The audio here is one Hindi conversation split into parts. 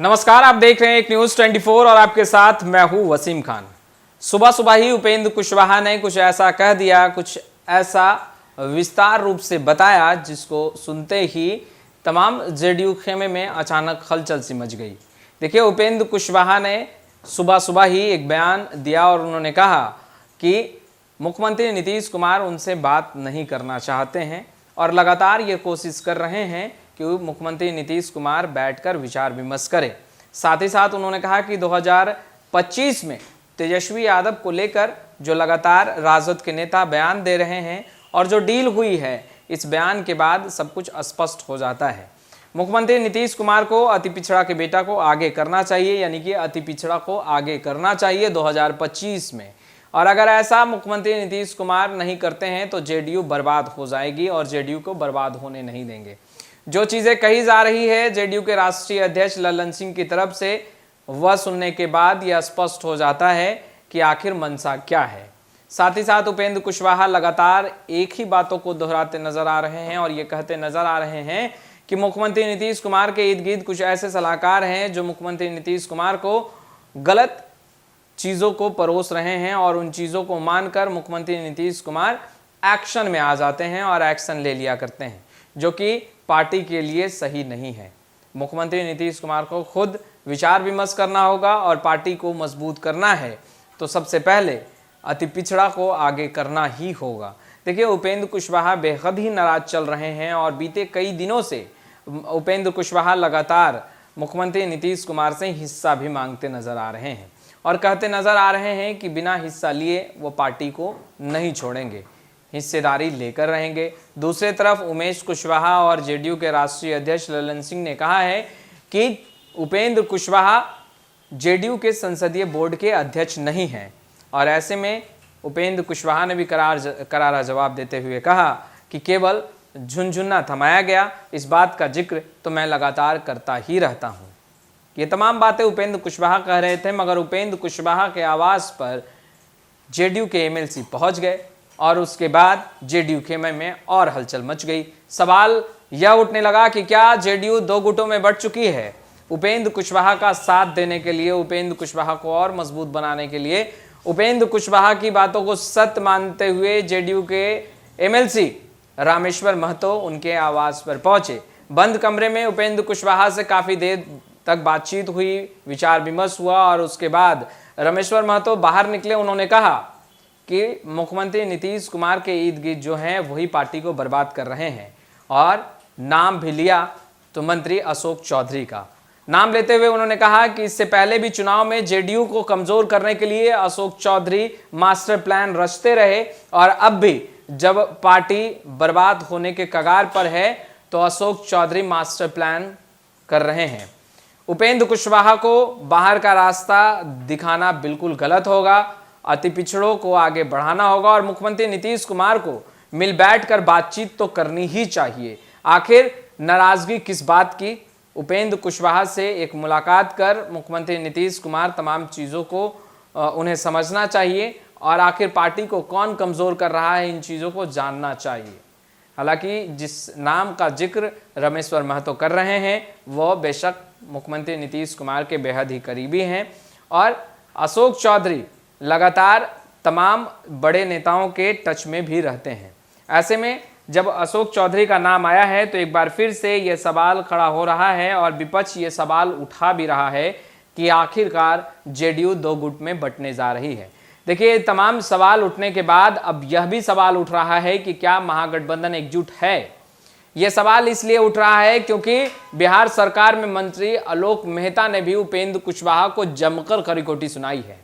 नमस्कार, आप देख रहे हैं एक न्यूज 24 और आपके साथ मैं हूं वसीम खान। सुबह सुबह ही उपेंद्र कुशवाहा ने कुछ ऐसा कह दिया, कुछ ऐसा विस्तार रूप से बताया जिसको सुनते ही तमाम जेडीयू खेमे में अचानक हलचल सी मच गई। देखिए, उपेंद्र कुशवाहा ने सुबह सुबह ही एक बयान दिया और उन्होंने कहा कि मुख्यमंत्री नीतीश कुमार उनसे बात नहीं करना चाहते हैं और लगातार ये कोशिश कर रहे हैं कि मुख्यमंत्री नीतीश कुमार बैठकर विचार विमर्श करें। साथ ही साथ उन्होंने कहा कि 2025 में तेजस्वी यादव को लेकर जो लगातार राजद के नेता बयान दे रहे हैं और जो डील हुई है, इस बयान के बाद सब कुछ स्पष्ट हो जाता है। मुख्यमंत्री नीतीश कुमार को अति पिछड़ा के बेटा को आगे करना चाहिए, यानी कि अति पिछड़ा को आगे करना चाहिए 2025 में। और अगर ऐसा मुख्यमंत्री नीतीश कुमार नहीं करते हैं तो जेडीयू बर्बाद हो जाएगी और जेडीयू को बर्बाद होने नहीं देंगे। जो चीज़ें कही जा रही है जेडीयू के राष्ट्रीय अध्यक्ष ललन सिंह की तरफ से, वह सुनने के बाद यह स्पष्ट हो जाता है कि आखिर मंशा क्या है। साथ ही साथ उपेंद्र कुशवाहा लगातार एक ही बातों को दोहराते नजर आ रहे हैं और ये कहते नजर आ रहे हैं कि मुख्यमंत्री नीतीश कुमार के इर्द गिर्द कुछ ऐसे सलाहकार हैं जो मुख्यमंत्री नीतीश कुमार को गलत चीज़ों को परोस रहे हैं और उन चीज़ों को मानकर मुख्यमंत्री नीतीश कुमार एक्शन में आ जाते हैं और एक्शन ले लिया करते हैं, जो कि पार्टी के लिए सही नहीं है। मुख्यमंत्री नीतीश कुमार को खुद विचार विमर्श करना होगा और पार्टी को मजबूत करना है तो सबसे पहले अति पिछड़ा को आगे करना ही होगा। देखिए, उपेंद्र कुशवाहा बेहद ही नाराज चल रहे हैं और बीते कई दिनों से उपेंद्र कुशवाहा लगातार मुख्यमंत्री नीतीश कुमार से हिस्सा भी मांगते नजर आ रहे हैं और कहते नजर आ रहे हैं कि बिना हिस्सा लिए वो पार्टी को नहीं छोड़ेंगे, हिस्सेदारी लेकर रहेंगे। दूसरी तरफ उमेश कुशवाहा और जेडीयू के राष्ट्रीय अध्यक्ष ललन सिंह ने कहा है कि उपेंद्र कुशवाहा जेडीयू के संसदीय बोर्ड के अध्यक्ष नहीं हैं और ऐसे में उपेंद्र कुशवाहा ने भी करारा जवाब देते हुए कहा कि केवल झुनझुना थमाया गया, इस बात का जिक्र तो मैं लगातार करता ही रहता हूँ। ये तमाम बातें उपेंद्र कुशवाहा कह रहे थे, मगर उपेंद्र कुशवाहा के आवास पर जेडीयू के एमएलसी पहुंच गए और उसके बाद जेडीयू खेमे में और हलचल मच गई। सवाल यह उठने लगा कि क्या जेडीयू दो गुटों में बंट चुकी है। उपेंद्र कुशवाहा का साथ देने के लिए, उपेंद्र कुशवाहा को और मजबूत बनाने के लिए, उपेंद्र कुशवाहा की बातों को सत्य मानते हुए जेडीयू के एमएलसी रामेश्वर महतो उनके आवास पर पहुंचे। बंद कमरे में उपेंद्र कुशवाहा से काफी देर तक बातचीत हुई, विचार विमर्श हुआ और उसके बाद रामेश्वर महतो बाहर निकले। उन्होंने कहा कि मुख्यमंत्री नीतीश कुमार के इर्द गिर्द जो हैं वही पार्टी को बर्बाद कर रहे हैं और नाम भी लिया तो मंत्री अशोक चौधरी का नाम लेते हुए उन्होंने कहा कि इससे पहले भी चुनाव में जेडीयू को कमजोर करने के लिए अशोक चौधरी मास्टर प्लान रचते रहे और अब भी जब पार्टी बर्बाद होने के कगार पर है तो अशोक चौधरी मास्टर प्लान कर रहे हैं। उपेंद्र कुशवाहा को बाहर का रास्ता दिखाना बिल्कुल गलत होगा, अति पिछड़ों को आगे बढ़ाना होगा और मुख्यमंत्री नीतीश कुमार को मिल बैठ कर बातचीत तो करनी ही चाहिए। आखिर नाराजगी किस बात की। उपेंद्र कुशवाहा से एक मुलाकात कर मुख्यमंत्री नीतीश कुमार तमाम चीज़ों को उन्हें समझना चाहिए और आखिर पार्टी को कौन कमज़ोर कर रहा है, इन चीज़ों को जानना चाहिए। हालांकि जिस नाम का जिक्र रामेश्वर महतो कर रहे हैं वह बेशक मुख्यमंत्री नीतीश कुमार के बेहद ही करीबी हैं और अशोक चौधरी लगातार तमाम बड़े नेताओं के टच में भी रहते हैं। ऐसे में जब अशोक चौधरी का नाम आया है तो एक बार फिर से ये सवाल खड़ा हो रहा है और विपक्ष ये सवाल उठा भी रहा है कि आखिरकार जेडीयू दो गुट में बंटने जा रही है। देखिए, तमाम सवाल उठने के बाद अब यह भी सवाल उठ रहा है कि क्या महागठबंधन एकजुट है। यह सवाल इसलिए उठ रहा है क्योंकि बिहार सरकार में मंत्री आलोक मेहता ने भी उपेंद्र कुशवाहा को जमकर खरी-खोटी सुनाई है।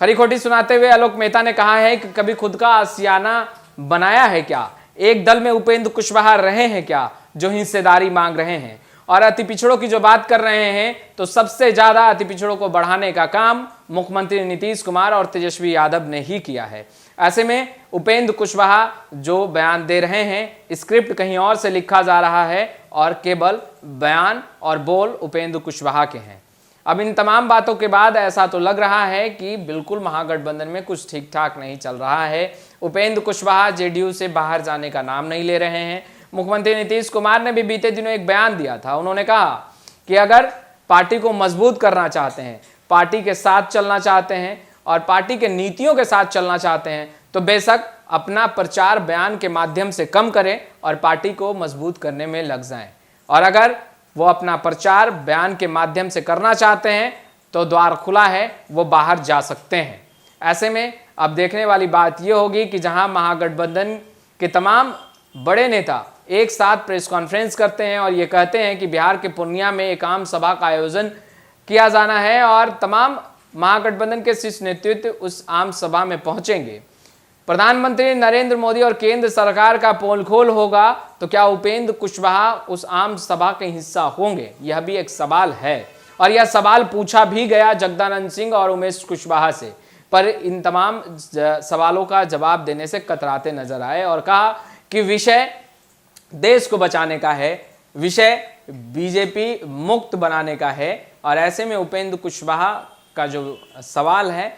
खरी-खोटी सुनाते हुए आलोक मेहता ने कहा है कि कभी खुद का आशियाना बनाया है क्या, एक दल में उपेंद्र कुशवाहा रहे हैं क्या जो हिस्सेदारी मांग रहे हैं। और अति पिछड़ों की जो बात कर रहे हैं तो सबसे ज्यादा अति पिछड़ों को बढ़ाने का काम मुख्यमंत्री नीतीश कुमार और तेजस्वी यादव ने ही किया है। ऐसे में उपेंद्र कुशवाहा जो बयान दे रहे हैं, स्क्रिप्ट कहीं और से लिखा जा रहा है और केवल बयान और बोल उपेंद्र कुशवाहा के हैं। अब इन तमाम बातों के बाद ऐसा तो लग रहा है कि बिल्कुल महागठबंधन में कुछ ठीक ठाक नहीं चल रहा है। उपेंद्र कुशवाहा जेडीयू से बाहर जाने का नाम नहीं ले रहे हैं। मुख्यमंत्री नीतीश कुमार ने भी बीते दिनों एक बयान दिया था। उन्होंने कहा कि अगर पार्टी को मजबूत करना चाहते हैं, पार्टी के साथ चलना चाहते हैं और पार्टी के नीतियों के साथ चलना चाहते हैं, तो बेशक अपना प्रचार बयान के माध्यम से कम करें और पार्टी को मजबूत करने में लग जाएं। और अगर वो अपना प्रचार बयान के माध्यम से करना चाहते हैं तो द्वार खुला है, वो बाहर जा सकते हैं। ऐसे में अब देखने वाली बात ये होगी कि जहां महागठबंधन के तमाम बड़े नेता एक साथ प्रेस कॉन्फ्रेंस करते हैं और ये कहते हैं कि बिहार के पूर्णिया में एक आम सभा का आयोजन किया जाना है और तमाम महागठबंधन के शीर्ष नेतृत्व उस आम सभा में पहुंचेंगे, प्रधानमंत्री नरेंद्र मोदी और केंद्र सरकार का पोल खोल होगा, तो क्या उपेंद्र कुशवाहा उस आम सभा के हिस्सा होंगे? यह भी एक सवाल है और यह सवाल पूछा भी गया जगदानंद सिंह और उमेश कुशवाहा से, पर इन तमाम सवालों का जवाब देने से कतराते नजर आए और कहा कि विषय देश को बचाने का है, विषय बीजेपी मुक्त बनाने का है। और ऐसे में उपेंद्र कुशवाहा का जो सवाल है,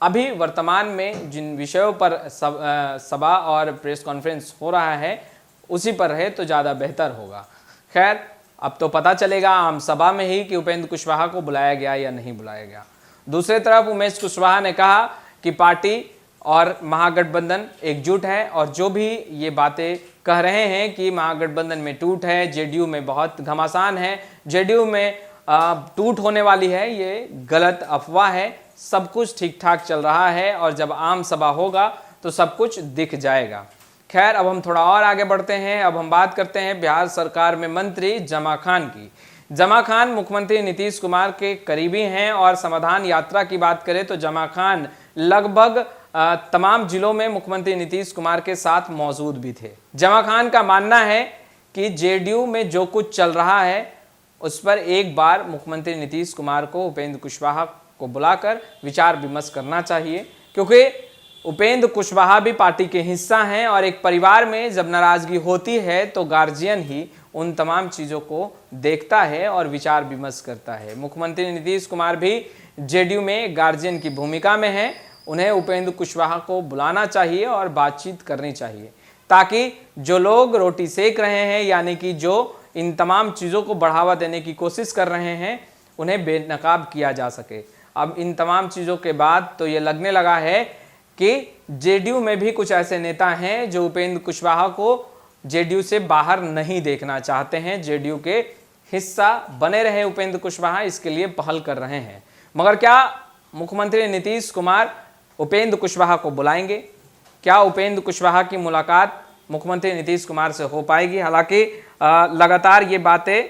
अभी वर्तमान में जिन विषयों पर सभा और प्रेस कॉन्फ्रेंस हो रहा है उसी पर रहे तो ज़्यादा बेहतर होगा। खैर, अब तो पता चलेगा आम सभा में ही कि उपेंद्र कुशवाहा को बुलाया गया या नहीं बुलाया गया। दूसरी तरफ उमेश कुशवाहा ने कहा कि पार्टी और महागठबंधन एकजुट है और जो भी ये बातें कह रहे हैं कि महागठबंधन में टूट है, जेडीयू में बहुत घमासान है, जेडीयू में टूट होने वाली है, ये गलत अफवाह है। सब कुछ ठीक ठाक चल रहा है और जब आम सभा होगा तो सब कुछ दिख जाएगा। खैर, अब हम थोड़ा और आगे बढ़ते हैं। अब हम बात करते हैं बिहार सरकार में मंत्री जमा खान की। जमा खान मुख्यमंत्री नीतीश कुमार के करीबी हैं और समाधान यात्रा की बात करें तो जमा खान लगभग तमाम जिलों में मुख्यमंत्री नीतीश कुमार के साथ मौजूद भी थे। जमा खान का मानना है कि जेडीयू में जो कुछ चल रहा है उस पर एक बार मुख्यमंत्री नीतीश कुमार को उपेंद्र कुशवाहा को बुलाकर विचार विमर्श करना चाहिए, क्योंकि उपेंद्र कुशवाहा भी पार्टी के हिस्सा हैं और एक परिवार में जब नाराजगी होती है तो गार्जियन ही उन तमाम चीज़ों को देखता है और विचार विमर्श करता है। मुख्यमंत्री नीतीश कुमार भी जेडीयू में गार्जियन की भूमिका में है, उन्हें उपेंद्र कुशवाहा को बुलाना चाहिए और बातचीत करनी चाहिए, ताकि जो लोग रोटी सेक रहे हैं, यानी कि जो इन तमाम चीज़ों को बढ़ावा देने की कोशिश कर रहे हैं, उन्हें बेनकाब किया जा सके। अब इन तमाम चीज़ों के बाद तो ये लगने लगा है कि जेडीयू में भी कुछ ऐसे नेता हैं जो उपेंद्र कुशवाहा को जेडीयू से बाहर नहीं देखना चाहते हैं, जेडीयू के हिस्सा बने रहे उपेंद्र कुशवाहा, इसके लिए पहल कर रहे हैं। मगर क्या मुख्यमंत्री नीतीश कुमार उपेंद्र कुशवाहा को बुलाएंगे? क्या उपेंद्र कुशवाहा की मुलाकात मुख्यमंत्री नीतीश कुमार से हो पाएगी? हालांकि लगातार ये बातें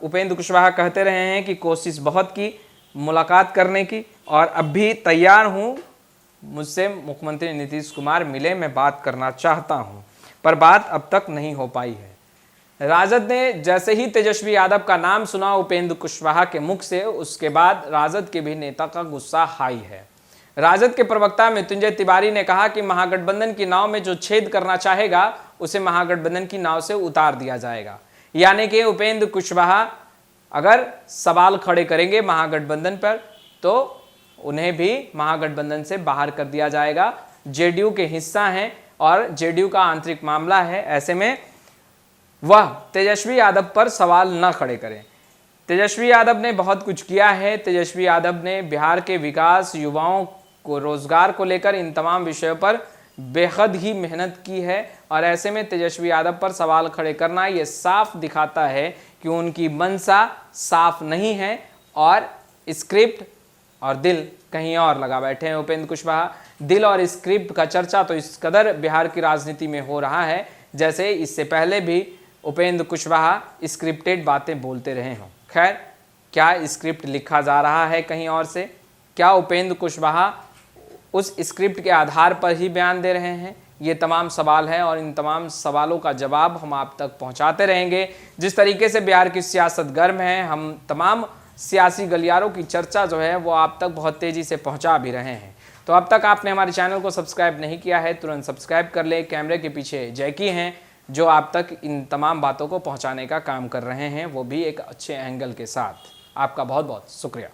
उपेंद्र कुशवाहा कहते रहे हैं कि कोशिश बहुत की मुलाकात करने की और अब भी तैयार हूँ, मुझसे मुख्यमंत्री नीतीश कुमार मिले, मैं बात करना चाहता हूँ, पर बात अब तक नहीं हो पाई है। राजद ने जैसे ही तेजस्वी यादव का नाम सुना उपेंद्र कुशवाहा के मुख से, उसके बाद राजद के भी नेता का गुस्सा हाई है। राजद के प्रवक्ता मृत्युंजय तिवारी ने कहा कि महागठबंधन की नाव में जो छेद करना चाहेगा उसे महागठबंधन की नाव से उतार दिया जाएगा, यानी कि उपेंद्र कुशवाहा अगर सवाल खड़े करेंगे महागठबंधन पर तो उन्हें भी महागठबंधन से बाहर कर दिया जाएगा। जेडीयू के हिस्सा हैं और जेडीयू का आंतरिक मामला है, ऐसे में वह तेजस्वी यादव पर सवाल न खड़े करें। तेजस्वी यादव ने बहुत कुछ किया है, तेजस्वी यादव ने बिहार के विकास, युवाओं को रोजगार को लेकर इन तमाम विषयों पर बेहद ही मेहनत की है और ऐसे में तेजस्वी यादव पर सवाल खड़े करना ये साफ दिखाता है कि उनकी मंशा साफ नहीं है और स्क्रिप्ट और दिल कहीं और लगा बैठे हैं उपेंद्र कुशवाहा। दिल और स्क्रिप्ट का चर्चा तो इस कदर बिहार की राजनीति में हो रहा है जैसे इससे पहले भी उपेंद्र कुशवाहा स्क्रिप्टेड बातें बोलते रहे हों। खैर, क्या स्क्रिप्ट लिखा जा रहा है कहीं और से? क्या उपेंद्र कुशवाहा उस स्क्रिप्ट के आधार पर ही बयान दे रहे हैं? ये तमाम सवाल हैं और इन तमाम सवालों का जवाब हम आप तक पहुंचाते रहेंगे। जिस तरीके से बिहार की सियासत गर्म है, हम तमाम सियासी गलियारों की चर्चा जो है वो आप तक बहुत तेज़ी से पहुंचा भी रहे हैं। तो अब तक आपने हमारे चैनल को सब्सक्राइब नहीं किया है, तुरंत सब्सक्राइब कर ले। कैमरे के पीछे जैकी हैं जो आप तक इन तमाम बातों को पहुँचाने का काम कर रहे हैं, वो भी एक अच्छे एंगल के साथ। आपका बहुत बहुत शुक्रिया।